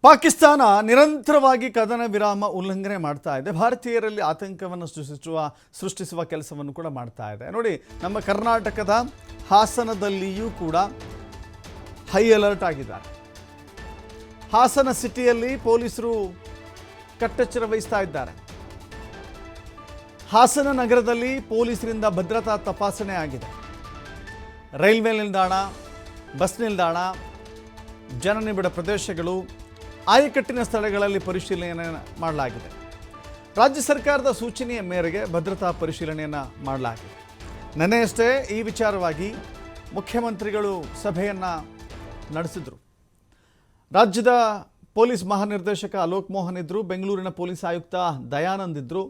ಪಾಕಿಸ್ತಾನ ನಿರಂತರವಾಗಿ ಕದನ ವಿರಾಮ ಉಲ್ಲಂಘನೆ ಮಾಡ್ತಾ ಇದೆ. ಭಾರತೀಯರಲ್ಲಿ ಆತಂಕವನ್ನು ಸೃಷ್ಟಿಸುವ ಕೆಲಸವನ್ನು ಕೂಡ ಮಾಡ್ತಾ ಇದೆ. ನೋಡಿ, ನಮ್ಮ ಕರ್ನಾಟಕದ ಹಾಸನದಲ್ಲಿಯೂ ಕೂಡ ಹೈ ಅಲರ್ಟ್ ಆಗಿದ್ದಾರೆ. ಹಾಸನ ಸಿಟಿಯಲ್ಲಿ ಪೊಲೀಸರು ಕಟ್ಟೆಚ್ಚರ ವಹಿಸ್ತಾ ಇದ್ದಾರೆ. ಹಾಸನ ನಗರದಲ್ಲಿ ಪೊಲೀಸರಿಂದ ಭದ್ರತಾ ತಪಾಸಣೆ ಆಗಿದೆ. ರೈಲ್ವೆ ನಿಲ್ದಾಣ, ಬಸ್ ನಿಲ್ದಾಣ, ಜನನಿಬಿಡ ಪ್ರದೇಶಗಳು, ಆಯಕಟ್ಟಿನ ಸ್ಥಳಗಳಲ್ಲಿ ಪರಿಶೀಲನೆ ಮಾಡಲಾಗಿದೆ. ರಾಜ್ಯ ಸರ್ಕಾರದ ಸೂಚನೆಯ ಮೇರೆಗೆ ಭದ್ರತಾ ಪರಿಶೀಲನೆಯನ್ನು ಮಾಡಲಾಗಿದೆ. ನಿನ್ನೆಯಷ್ಟೇ ಈ ವಿಚಾರವಾಗಿ ಮುಖ್ಯಮಂತ್ರಿಗಳು ಸಭೆಯನ್ನು ನಡೆಸಿದರು. ರಾಜ್ಯದ ಪೊಲೀಸ್ ಮಹಾನಿರ್ದೇಶಕ ಅಲೋಕ್ ಮೋಹನ್ ಇದ್ದರು, ಬೆಂಗಳೂರಿನ ಪೊಲೀಸ್ ಆಯುಕ್ತ ದಯಾನಂದ್ ಇದ್ದರು,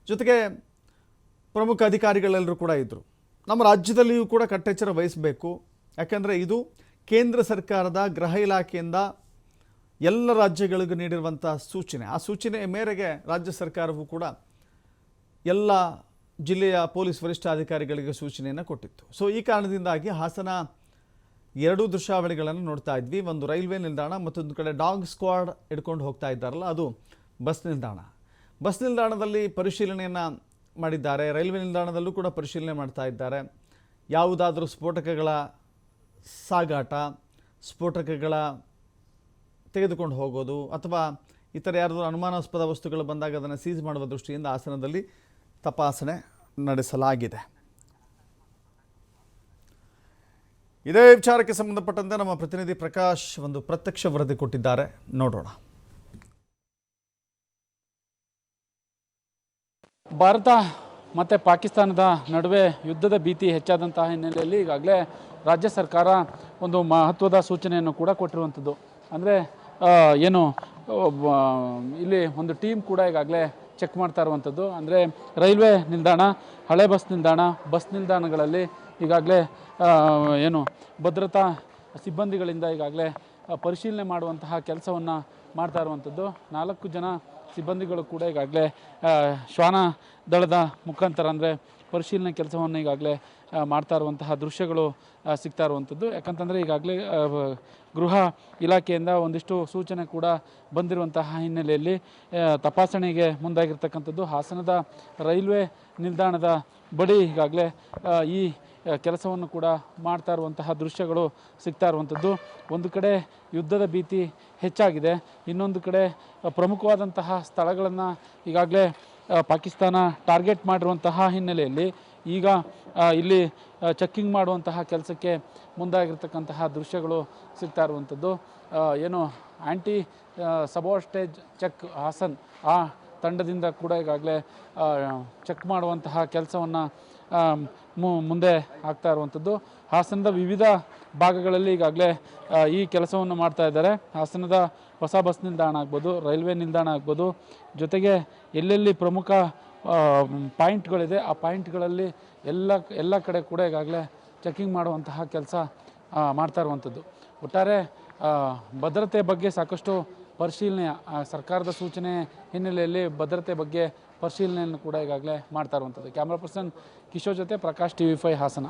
ಜೊತೆಗೆ ಪ್ರಮುಖ ಅಧಿಕಾರಿಗಳೆಲ್ಲರೂ ಕೂಡ ಇದ್ದರು. ನಮ್ಮ ರಾಜ್ಯದಲ್ಲಿಯೂ ಕೂಡ ಕಟ್ಟೆಚ್ಚರ ವಹಿಸಬೇಕು. ಯಾಕೆಂದರೆ ಇದು ಕೇಂದ್ರ ಸರ್ಕಾರದ ಗೃಹ ಇಲಾಖೆಯಿಂದ ಎಲ್ಲ ರಾಜ್ಯಗಳಿಗೂ ನೀಡಿರುವಂಥ ಸೂಚನೆ. ಆ ಸೂಚನೆಯ ಮೇರೆಗೆ ರಾಜ್ಯ ಸರ್ಕಾರವು ಕೂಡ ಎಲ್ಲ ಜಿಲ್ಲೆಯ ಪೊಲೀಸ್ ವರಿಷ್ಠಾಧಿಕಾರಿಗಳಿಗೆ ಸೂಚನೆಯನ್ನು ಕೊಟ್ಟಿತ್ತು. ಸೊ ಈ ಕಾರಣದಿಂದಾಗಿ ಹಾಸನ ಎರಡೂ ದೃಶ್ಯಾವಳಿಗಳನ್ನು ನೋಡ್ತಾ ಇದ್ವಿ. ಒಂದು ರೈಲ್ವೆ ನಿಲ್ದಾಣ, ಮತ್ತೊಂದು ಕಡೆ ಡಾಗ್ ಸ್ಕ್ವಾಡ್ ಹಿಡ್ಕೊಂಡು ಹೋಗ್ತಾ ಇದ್ದಾರಲ್ಲ, ಅದು ಬಸ್ ನಿಲ್ದಾಣ. ಬಸ್ ನಿಲ್ದಾಣದಲ್ಲಿ ಪರಿಶೀಲನೆಯನ್ನು ಮಾಡಿದ್ದಾರೆ. ರೈಲ್ವೆ ನಿಲ್ದಾಣದಲ್ಲೂ ಕೂಡ ಪರಿಶೀಲನೆ ಮಾಡ್ತಾ ಇದ್ದಾರೆ. ಯಾವುದಾದ್ರೂ ಸ್ಫೋಟಕಗಳ ಸಾಗಾಟ, ಸ್ಫೋಟಕಗಳ ತೆಗೆದುಕೊಂಡು ಹೋಗೋದು ಅಥವಾ ಇತರ ಯಾರಾದರೂ ಅನುಮಾನಾಸ್ಪದ ವಸ್ತುಗಳು ಬಂದಾಗ ಅದನ್ನು ಸೀಸ್ ಮಾಡುವ ದೃಷ್ಟಿಯಿಂದ ಹಾಸನದಲ್ಲಿ ತಪಾಸಣೆ ನಡೆಸಲಾಗಿದೆ. ಇದೇ ವಿಚಾರಕ್ಕೆ ಸಂಬಂಧಪಟ್ಟಂತೆ ನಮ್ಮ ಪ್ರತಿನಿಧಿ ಪ್ರಕಾಶ್ ಒಂದು ಪ್ರತ್ಯಕ್ಷ ವರದಿ ಕೊಟ್ಟಿದ್ದಾರೆ, ನೋಡೋಣ. ಭಾರತ ಮತ್ತು ಪಾಕಿಸ್ತಾನದ ನಡುವೆ ಯುದ್ಧದ ಭೀತಿ ಹೆಚ್ಚಾದಂತಹ ಹಿನ್ನೆಲೆಯಲ್ಲಿ ಈಗಾಗಲೇ ರಾಜ್ಯ ಸರ್ಕಾರ ಒಂದು ಮಹತ್ವದ ಸೂಚನೆಯನ್ನು ಕೂಡ ಕೊಟ್ಟಿರುವಂಥದ್ದು. ಅಂದರೆ ಏನು ಇಲ್ಲಿ ಒಂದು ಟೀಮ್ ಕೂಡ ಈಗಾಗಲೇ ಚೆಕ್ ಮಾಡ್ತಾ ಇರುವಂಥದ್ದು. ಅಂದರೆ ರೈಲ್ವೆ ನಿಲ್ದಾಣ, ಹಳೆ ಬಸ್ ನಿಲ್ದಾಣಗಳಲ್ಲಿ ಈಗಾಗಲೇ ಏನು ಭದ್ರತಾ ಸಿಬ್ಬಂದಿಗಳಿಂದ ಈಗಾಗಲೇ ಪರಿಶೀಲನೆ ಮಾಡುವಂತಹ ಕೆಲಸವನ್ನು ಮಾಡ್ತಾ ಇರುವಂಥದ್ದು. 4 ಜನ ಸಿಬ್ಬಂದಿಗಳು ಕೂಡ ಈಗಾಗಲೇ ಶ್ವಾನ ದಳದ ಮುಖಾಂತರ ಅಂದರೆ ಪರಿಶೀಲನೆ ಕೆಲಸವನ್ನು ಈಗಾಗಲೇ ಮಾಡ್ತಾ ಇರುವಂತಹ ದೃಶ್ಯಗಳು ಸಿಗ್ತಾ ಇರುವಂಥದ್ದು. ಯಾಕಂತಂದರೆ ಈಗಾಗಲೇ ಗೃಹ ಇಲಾಖೆಯಿಂದ ಒಂದಿಷ್ಟು ಸೂಚನೆ ಕೂಡ ಬಂದಿರುವಂತಹ ಹಿನ್ನೆಲೆಯಲ್ಲಿ ತಪಾಸಣೆಗೆ ಮುಂದಾಗಿರ್ತಕ್ಕಂಥದ್ದು. ಹಾಸನದ ರೈಲ್ವೆ ನಿಲ್ದಾಣದ ಬಳಿ ಈಗಾಗಲೇ ಈ ಕೆಲಸವನ್ನು ಕೂಡ ಮಾಡ್ತಾ ಇರುವಂತಹ ದೃಶ್ಯಗಳು ಸಿಗ್ತಾ ಇರುವಂಥದ್ದು. ಒಂದು ಕಡೆ ಯುದ್ಧದ ಭೀತಿ ಹೆಚ್ಚಾಗಿದೆ, ಇನ್ನೊಂದು ಕಡೆ ಪ್ರಮುಖವಾದಂತಹ ಸ್ಥಳಗಳನ್ನು ಈಗಾಗಲೇ ಪಾಕಿಸ್ತಾನ ಟಾರ್ಗೆಟ್ ಮಾಡಿರುವಂತಹ ಹಿನ್ನೆಲೆಯಲ್ಲಿ ಈಗ ಇಲ್ಲಿ ಚೆಕ್ಕಿಂಗ್ ಮಾಡುವಂತಹ ಕೆಲಸಕ್ಕೆ ಮುಂದಾಗಿರ್ತಕ್ಕಂತಹ ದೃಶ್ಯಗಳು ಸಿಗ್ತಾ ಇರುವಂಥದ್ದು. ಏನು ಆ್ಯಂಟಿ ಸಬಾಸ್ಟೇಜ್ ಚೆಕ್ ಹಾಸನ್ ಆ ತಂಡದಿಂದ ಕೂಡ ಈಗಾಗಲೇ ಚೆಕ್ ಮಾಡುವಂತಹ ಕೆಲಸವನ್ನು ಮುಂದೆ ಆಗ್ತಾ ಇರುವಂಥದ್ದು. ಹಾಸನದ ವಿವಿಧ ಭಾಗಗಳಲ್ಲಿ ಈಗಾಗಲೇ ಈ ಕೆಲಸವನ್ನು ಮಾಡ್ತಾ ಇದ್ದಾರೆ. ಹಾಸನದ ಹೊಸ ಬಸ್ ನಿಲ್ದಾಣ ಆಗ್ಬೋದು, ರೈಲ್ವೆ ನಿಲ್ದಾಣ ಆಗ್ಬೋದು, ಜೊತೆಗೆ ಎಲ್ಲೆಲ್ಲಿ ಪ್ರಮುಖ ಪಾಯಿಂಟ್ಗಳಿದೆ ಆ ಪಾಯಿಂಟ್ಗಳಲ್ಲಿ ಎಲ್ಲ ಕಡೆ ಕೂಡ ಈಗಾಗಲೇ ಚೆಕ್ಕಿಂಗ್ ಮಾಡುವಂತಹ ಕೆಲಸ ಮಾಡ್ತಾ ಇರುವಂಥದ್ದು. ಒಟ್ಟಾರೆ ಭದ್ರತೆ ಬಗ್ಗೆ ಸಾಕಷ್ಟು ಪರಿಶೀಲನೆ, ಸರ್ಕಾರದ ಸೂಚನೆ ಹಿನ್ನೆಲೆಯಲ್ಲಿ ಭದ್ರತೆ ಬಗ್ಗೆ ಪರಿಶೀಲನೆಯನ್ನು ಕೂಡ ಈಗಾಗಲೇ ಮಾಡ್ತಾ ಇರುವಂಥದ್ದು. ಕ್ಯಾಮ್ರಾ ಪರ್ಸನ್ ಕಿಶೋರ್ ಜೊತೆ ಪ್ರಕಾಶ್, TV5 ಹಾಸನ.